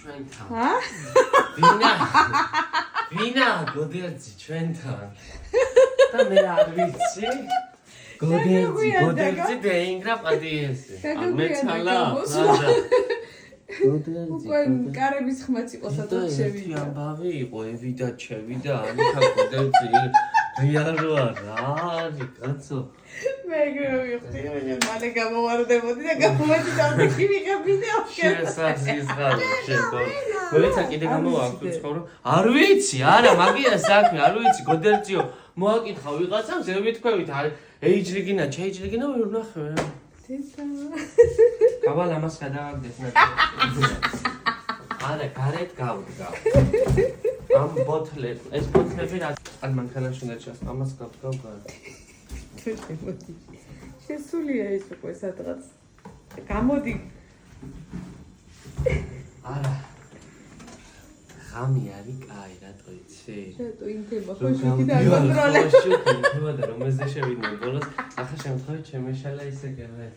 ჩვენთან. ჰა? ვინა გოდერძი ჩვენთან. და მე არ ვიცი. გოდერძი დაინგრა პადიესი. მეცალა. უკვე კარების ხმაც იყო სადღაც შევიდა. ამბავი იყო ევიდა ჩევიდა ანიკა გოდერძი. რეალოა რა არის კაცო. მე გროვიხდი მე მალე გამოვარდებოდი და გამოვედი დავდექი ვიღებ ვიდეოში. შესაძლის ხარ შეგო. მოიცა კიდე გამოვაქვს ცხოვრო. არ ვიცი, არა, მაგია საქმე, არ ვიცი, გოდერძიო. მოაკითხა ვიღაცამ, ზევით თქვევით, ეიჯრიგინა, ჩეიჯრიგინა ვერ ვნახე. გავალ ამას გადავაგდეს ნაცი. არა, გარეთ გავდგა. ამ ბოთლებს, ეს ბოთლები რა ან მანქანაში უნდა ჩას, ამას გავდგავ გარეთ. შესულია ის უკვე სადღაც. გამოდი. არა. ხამი არის კაი, რატო იცი? შეტო ინთება ხო შუქი და აკონტროლე. შუქი, თემა და რომელზე შევიდნენ ბოლოს, ახლა შემთხვევით შემეშალა ისე გერა.